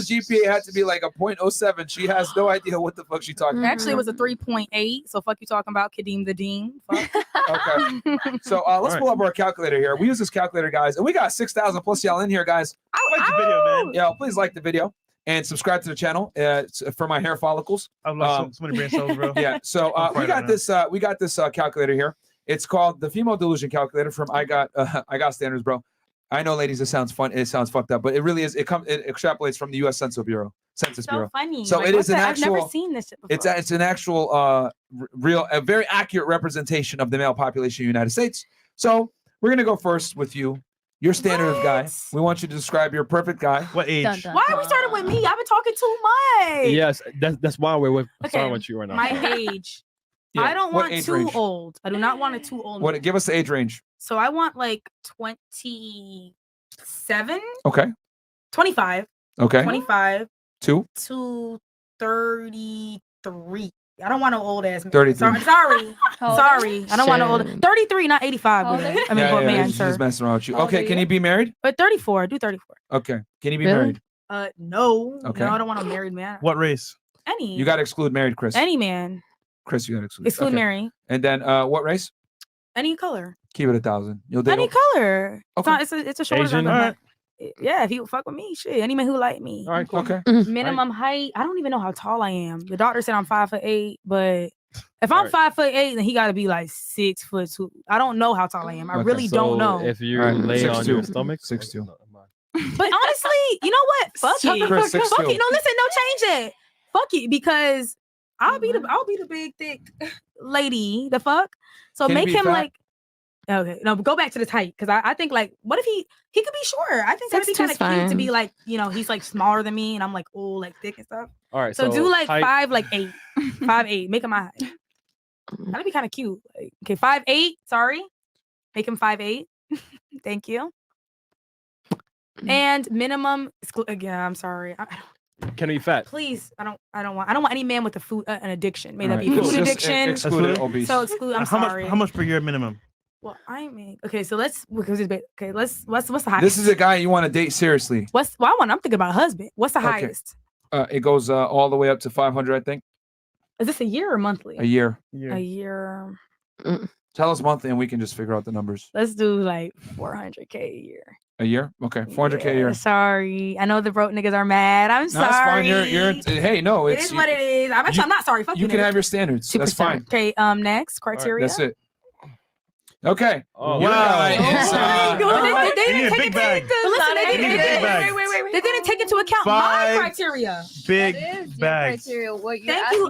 Chris's GPA had to be like a 0.07. She has no idea what the fuck she's talking about. Actually, it was a 3.8. So fuck you talking about Kadeem the Dean. Fuck. Okay. So let's pull up our calculator here. We use this calculator, guys, and we got 6,000 plus y'all in here, guys. Like the video, man. Yeah, please like the video and subscribe to the channel for my hair follicles. I've lost so many brain cells, bro. Yeah. So we got this calculator here. It's called the Female Delusion Calculator from I Got Standards, bro. I know, ladies, it sounds fun. It sounds fucked up, but it really is. It extrapolates from the U.S. Census Bureau. So funny. So like, it is an actual. I've never seen this shit before. It's an actual, a very accurate representation of the male population of the United States. So we're gonna go first with you. Your standard of guy. We want you to describe your perfect guy. What age? Dun, dun, Why are we starting with me? I've been talking too much. Yes, that's why we're starting with you right now. My age. Yeah. I don't want too range? Old. I do not want it too old. What? Give us the age range. So I want like 27. Okay. 25. Okay. 25. To 33. I don't want no old ass man. 33. Sorry. I don't want no old. 33, not 85. I mean, man, sir. Just messing around with you. Okay, can you be married? But 34. Do 34. Okay. Can you be married? No. Okay. No, I don't want a married man. What race? Any. You got to exclude married, Chris. Any man. Chris, you got to exclude. Exclude married. And then what race? Any color. Keep it 1,000. You'll date any color. Okay. It's a short. Asian. All right. Yeah, if you fuck with me, shit. Any man who like me. All right, cool. Okay. Minimum height. I don't even know how tall I am. The doctor said I'm 5'8", but if I'm 5'8", then he got to be like 6'2". I don't know how tall I am. I really don't know. If you lay on your stomach, 6'2". But honestly, you know what? Fuck it. Chris, Fuck it. No, listen, no, change it. Fuck it, because I'll be the big thick lady. The fuck. So make him fat? Like. Okay, no, but go back to the height, because I think like, what if he could be shorter? I think that'd be kind of cute to be like, he's like smaller than me, and I'm like, oh, like thick and stuff. All right, so do like height. 5'8", 5'8", make him my height. That'd be kind of cute. Like, okay, 5'8", sorry, make him 5'8". Thank you. And minimum, again, I'm sorry. Can he be fat? Please, I don't want any man with an addiction. May that be food addiction. Exclude obese. So exclude. I'm sorry. How much per year minimum? Well, I mean, okay, so let's what's the highest? This is a guy you want to date seriously. I'm thinking about a husband. What's the highest? It goes all the way up to 500, I think. Is this a year or monthly? A year. A year. Tell us monthly and we can just figure out the numbers. Let's do like 400K a year. A year? Okay, 400K a year. Sorry, I know the broke niggas are mad. I'm sorry. That's fine. You're hey, no, it is what it is. I'm not sorry. Fuck you can have your standards. That's fine. Okay. Next criteria. Right, that's it. Okay. Oh, wow. They didn't take into account my criteria. Big bag. Thank you.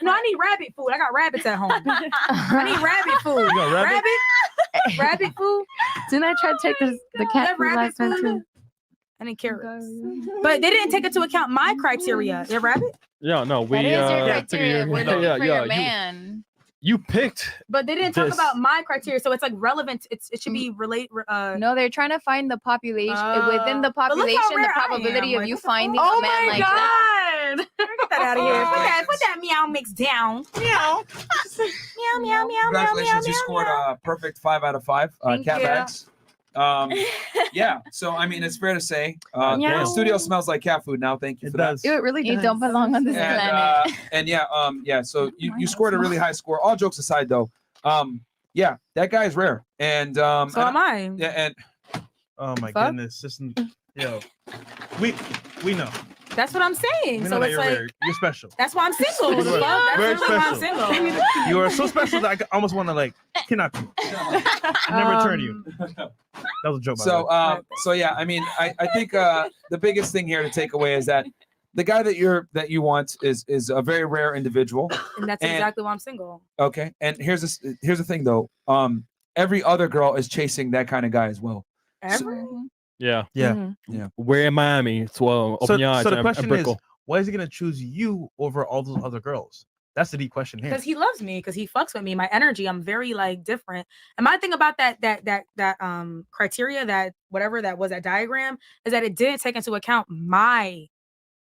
No, I need rabbit food. I got rabbits at home. I need rabbit food. You got rabbit? Rabbit food. Didn't I try to take the cat food last time too? I need carrots. But they didn't take into account my criteria. They're rabbit? Yeah, no, we that is your criteria. We're looking for your man. You picked. But they didn't talk about my criteria, so it's like relevant. It should be relate. No, they're trying to find the population within the population. The probability of you finding a man like that. Get that out of here. Put that meow mix down. Meow. Meow. Congratulations, you scored a perfect 5 out of 5 cat bags. Yeah, so I mean, it's fair to say the studio smells like cat food now. Thank you for that. It really does. You don't belong on this planet. And yeah, so you scored a really high score. All jokes aside, though, yeah, that guy is rare, and so am I. Yeah, and oh my goodness, we know. That's what I'm saying. So it's like you're special. That's why I'm single. Very special. Why I'm single. You are so special that I almost want to like kidnap you and then return you. That was a joke. So yeah, I mean, I think the biggest thing here to take away is that the guy that you want is a very rare individual. And that's exactly why I'm single. Okay, and here's the thing though. Every other girl is chasing that kind of guy as well. Yeah. We're in Miami. So the question is, why is he gonna choose you over all those other girls? That's the deep question here. Because he loves me, because he fucks with me. My energy, I'm very like different. And my thing about that criteria, that whatever that was, that diagram, is that it didn't take into account my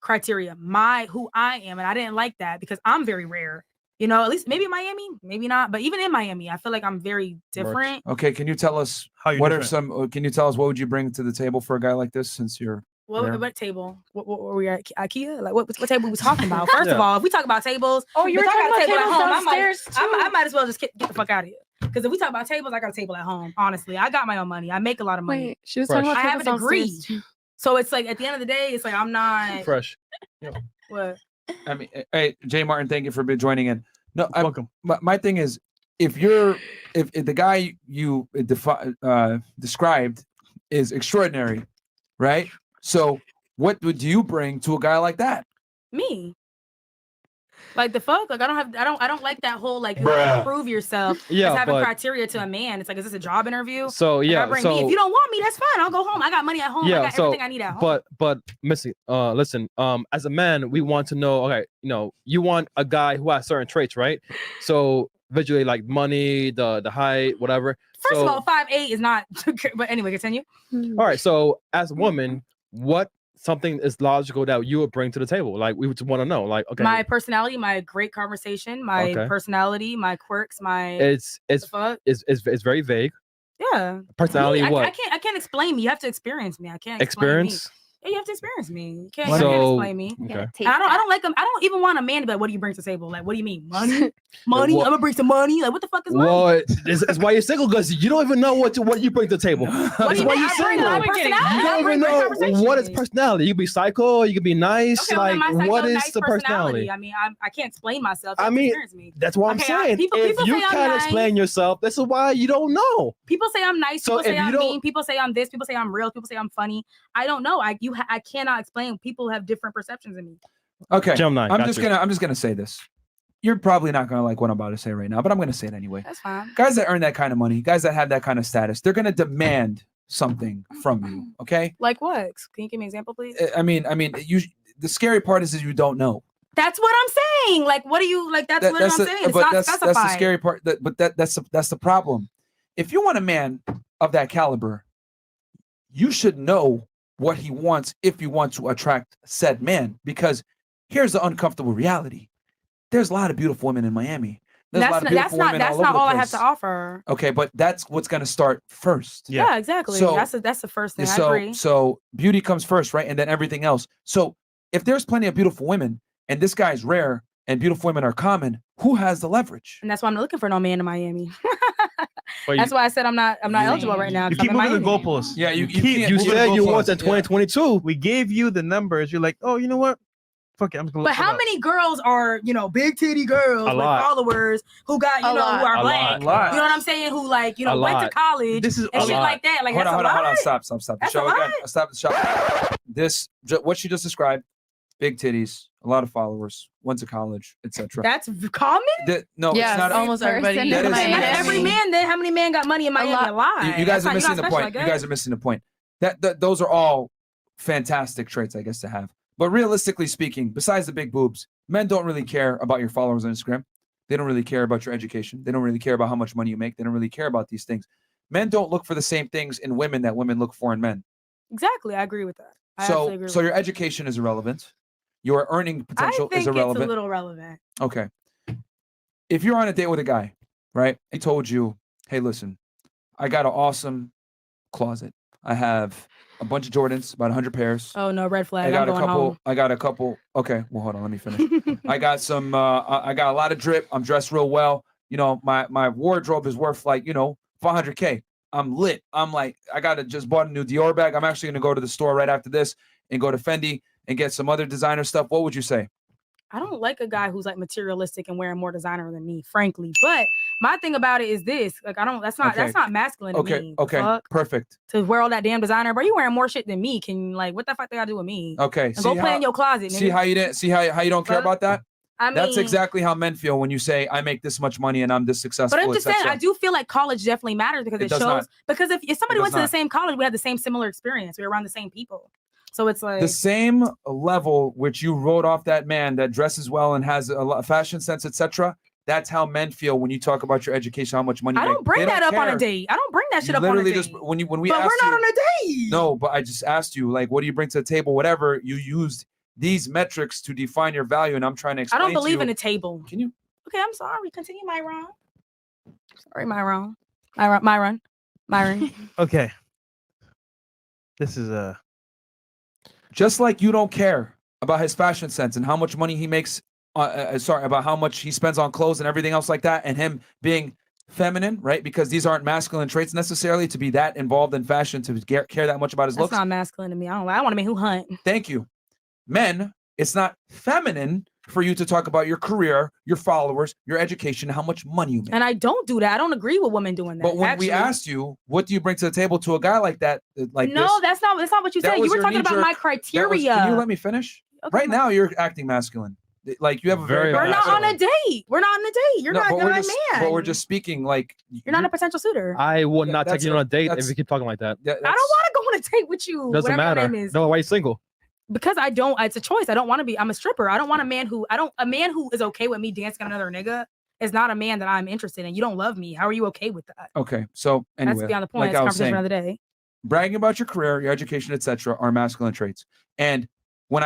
criteria, who I am, and I didn't like that because I'm very rare. You know, at least maybe in Miami, maybe not, but even in Miami, I feel like I'm very different. Okay, can you tell us how you're what different? Can you tell us what would you bring to the table for a guy like this, since you're What table? What were we at? IKEA? Like what table we talking about? First of all, if we talk about tables, Oh, you were talking about tables downstairs too. I might as well just get the fuck out of here. Because if we talk about tables, I got a table at home. Honestly, I got my own money. I make a lot of money. Wait, she was talking about I have tables a degree. downstairs, too. So it's like at the end of the day, it's like I'm not Fresh. What? I mean, hey, Jay Martin, thank you for joining in. No, Welcome. My thing is, if the guy you described is extraordinary, right? So what would you bring to a guy like that? Me. Like the fuck? Like I don't like that whole like you have to prove yourself as having criteria to a man. It's like, is this a job interview? So yeah, me. If you don't want me, that's fine. I'll go home. I got money at home. I got everything I need at home. But Missy, listen, as a man, we want to know, okay, you want a guy who has certain traits, right? So visually, like money, the height, whatever. First of all, 5'8" is not but anyway, continue. All right. So as a woman, what something is logical that you would bring to the table? Like we would want to know. Like, okay. My personality, my great conversation, my personality, my quirks, my it's very vague. Yeah. Personality, what? I can't explain me. You have to experience me. I can't experience. Yeah, you have to experience me. You can't explain me. Okay. I don't like them. I don't even want a man to be like, what do you bring to the table? Like, what do you mean? Money? Money? I'm gonna bring some money. Like, what the fuck is money? Well, it's why you're single, because you don't even know what you bring to the table. What do you mean? You're single. You don't even know what is personality. You can be psycho, you can be nice. Okay, like, what is the personality? I mean, I can't explain myself. I mean, me. That's what I'm saying. If you can't explain yourself, this is why you don't know. People say I'm nice. People say I'm mean. People say I'm this. People say I'm real. People say I'm funny. I don't know. I cannot explain. People have different perceptions of me. Okay, I'm just gonna say this. You're probably not gonna like what I'm about to say right now, but I'm gonna say it anyway. That's fine. Guys that earn that kind of money, guys that have that kind of status, they're gonna demand something from you. Okay. Like what? Can you give me an example, please? I mean, the scary part is you don't know. That's what I'm saying. Like, what do you like? That's what I'm saying. It's not specified. That's the scary part. That's the problem. If you want a man of that caliber, you should know what he wants if you want to attract said man. Because here's the uncomfortable reality: there's a lot of beautiful women in Miami. That's not all I have to offer. Okay, but that's what's gonna start first. Yeah, exactly. So that's the first thing. I agree. So beauty comes first, right? And then everything else. So if there's plenty of beautiful women and this guy's rare and beautiful women are common, who has the leverage? And that's why I'm not looking for no man in Miami. That's why I said I'm not eligible right now. You keep moving the goalposts. Yeah, you said you want in 2022. We gave you the numbers. You're like, oh, you know what? Fuck it, I'm just gonna. But how many girls are big titty girls with followers who got who are black? You know what I'm saying? Who went to college and shit like that? Like, hold on, stop. The show again. Stop the show. What she just described: big titties, a lot of followers, went to college, etc. That's common? No, it's not. Almost everybody. That's every man. Then how many men got money in Miami alive? You guys are missing the point. You guys are missing the point. Those are all fantastic traits, I guess, to have. But realistically speaking, besides the big boobs, men don't really care about your followers on Instagram. They don't really care about your education. They don't really care about how much money you make. They don't really care about these things. Men don't look for the same things in women that women look for in men. Exactly. I agree with that. So your education is irrelevant. Your earning potential is irrelevant. It's a little relevant. Okay. If you're on a date with a guy, right? He told you, hey, listen, I got an awesome closet. I have a bunch of Jordans, about 100 pairs. Oh, no, red flag. I got a couple. Okay, well, hold on. Let me finish. I got some, I got a lot of drip. I'm dressed real well. My wardrobe is worth like, $400K. I'm lit. I'm like, I just bought a new Dior bag. I'm actually going to go to the store right after this and go to Fendi and get some other designer stuff. What would you say? I don't like a guy who's like materialistic and wearing more designer than me, frankly. But my thing about it is this: like, that's not masculine to me. Okay, perfect. To wear all that damn designer, bro, you wearing more shit than me. Can what the fuck they gotta do with me? Okay, and go play in your closet. See how you don't care about that? That's exactly how men feel when you say I make this much money and I'm this successful. But I'm just saying, I do feel like college definitely matters because it shows. Not. Because if somebody went to the same college, we had the same similar experience. We were around the same people. So it's like the same level which you wrote off that man that dresses well and has a fashion sense, etc. That's how men feel when you talk about your education, how much money you make. I don't bring that up on a date. I don't bring that shit up on a date. Just when we but asked we're not on a date. No, but I just asked you, like, what do you bring to the table? Whatever, you used these metrics to define your value, and I'm trying to explain. I don't believe in a table. Can you? Okay, I'm sorry. Continue, Myron. Sorry, Myron. Okay. This is Just like you don't care about his fashion sense and how much money he makes, about how much he spends on clothes and everything else like that, and him being feminine, right? Because these aren't masculine traits necessarily to be that involved in fashion, to care that much about his looks. That's not masculine to me. I want a man who hunt. Thank you. Men, it's not feminine for you to talk about your career, your followers, your education, how much money you make. And I don't do that. I don't agree with women doing that. But when we asked you, what do you bring to the table to a guy like that? That's not what you said. You were talking about my criteria. Can you let me finish? Okay, right now, you're acting masculine. Like you have a very. We're not on a date. We're not on a date. You're not my man. But we're just speaking like. You're not a potential suitor. I would not take you on a date if you keep talking like that. I don't want to go on a date with you. Doesn't matter. No, why are you single? Because I don't. It's a choice. I don't want to be. I'm a stripper. I don't want a man who. A man who is okay with me dancing on another nigga is not a man that I'm interested in. You don't love me. How are you okay with that? Okay, so anyway, that's beyond the point. Like it's a conversation for another day. Bragging about your career, your education, etc., are masculine traits. And when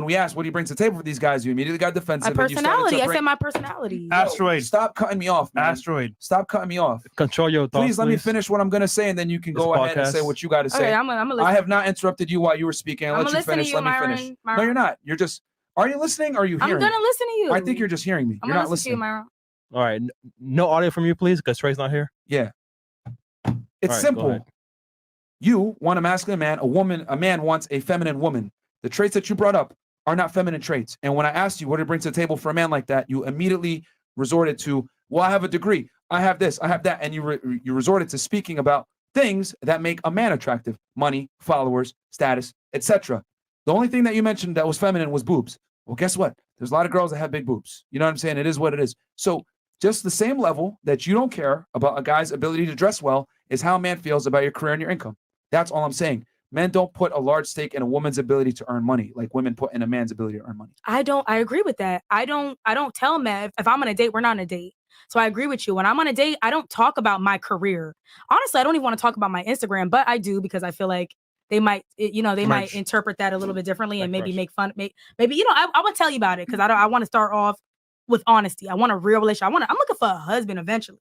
we asked what do you bring to the table for these guys, you immediately got defensive. My personality. I said my personality. Asteroid. Stop cutting me off, man. Asteroid. Stop cutting me off. Control your thoughts. Please let me finish what I'm going to say, and then you can go ahead and say what you got to say. Okay, I'm gonna I have not interrupted you while you were speaking. I'll let you finish. Let me finish. Myron. No, you're not. You're just. Are you listening? Or are you hearing? I'm gonna listen to you. I think you're just hearing me. You're not listening. To you, Myron. All right. No audio from you, please, because Trey's not here. Yeah. It's simple. You want a masculine man. A man wants a feminine woman. The traits that you brought up are not feminine traits. And when I asked you what to bring to the table for a man like that, you immediately resorted to, well, I have a degree, I have this, I have that, and you resorted to speaking about things that make a man attractive: money, followers, status, etc. The only thing that you mentioned that was feminine was boobs. Well, guess what? There's a lot of girls that have big boobs. You know what I'm saying? It is what it is. So just the same level that you don't care about a guy's ability to dress well is how a man feels about your career and your income. That's all I'm saying. Men don't put a large stake in a woman's ability to earn money like women put in a man's ability to earn money. I agree with that. I don't tell men if I'm on a date, we're not on a date. So I agree with you. When I'm on a date, I don't talk about my career. Honestly, I don't even want to talk about my Instagram, but I do because I feel like they might, might interpret that a little bit differently and maybe make fun. Maybe, I would tell you about it because I want to start off with honesty. I want a real relationship. I'm looking for a husband eventually.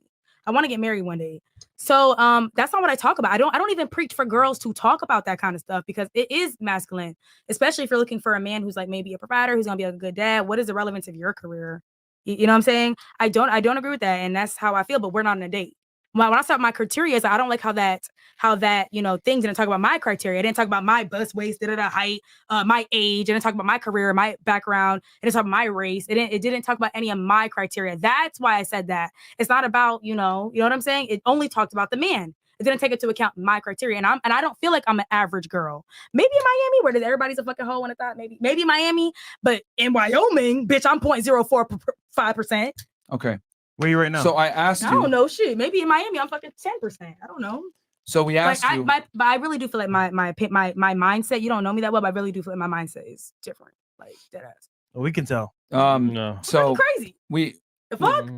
I want to get married one day. So that's not what I talk about. I don't even preach for girls to talk about that kind of stuff because it is masculine, especially if you're looking for a man who's like maybe a provider, who's gonna be a good dad. What is the relevance of your career? You know what I'm saying? I don't agree with that, and that's how I feel. But we're not on a date. When I start my criteria, I don't like how that things didn't talk about my criteria. I didn't talk about my bust, waist, height, my age. I didn't talk about my career, my background. It didn't talk about my race. It didn't talk about any of my criteria. That's why I said that. It's not about, you know what I'm saying? It only talked about the man. It didn't take into account my criteria. And I don't feel like I'm an average girl. Maybe in Miami, where everybody's a fucking hoe and I thought maybe Miami, but in Wyoming, bitch, I'm 0.045%. Okay. Where are you right now? So I asked you. I don't know shit. Maybe in Miami, I'm fucking 10%. I don't know. So we asked you. But I really do feel like my mindset. You don't know me that well, but I really do feel like my mindset is different. Like dead ass. Well, we can tell. No. So crazy. The fuck?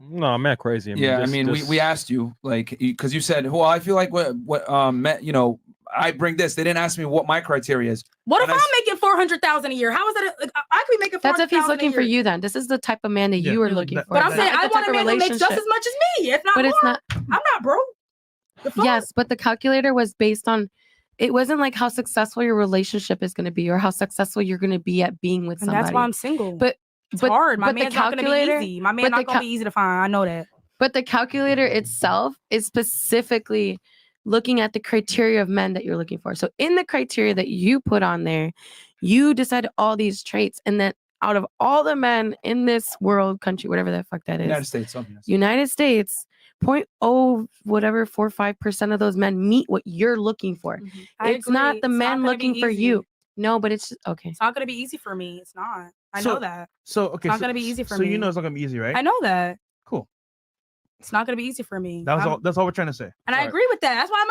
No, I'm not crazy. We asked you like because you said, well, I feel like I bring this. They didn't ask me what my criteria is. What if I'm making $400,000 a year? How is that? I could be making $400,000. That's if he's looking for you. Then this is the type of man that you are looking for. But I'm saying I want a man who makes just as much as me, if not more. I'm not broke. Yes, but the calculator was based on. It wasn't like how successful your relationship is going to be or how successful you're going to be at being with somebody. And that's why I'm single. But it's hard. My man's not going to be easy. My man's not going to be easy to find. I know that. But the calculator itself is specifically looking at the criteria of men that you're looking for. So in the criteria that you put on there, you decided all these traits. And then out of all the men in this world, country, whatever the fuck that is. United States, 0.45% of those men meet what you're looking for. Mm-hmm. It's not the man looking for you. No, but it's okay. It's not going to be easy for me. It's not. I know that. So, okay. It's not going to be easy for me. So you know it's not going to be easy, right? I know that. Cool. It's not going to be easy for me. That's all we're trying to say. And I agree with that. That's why I'm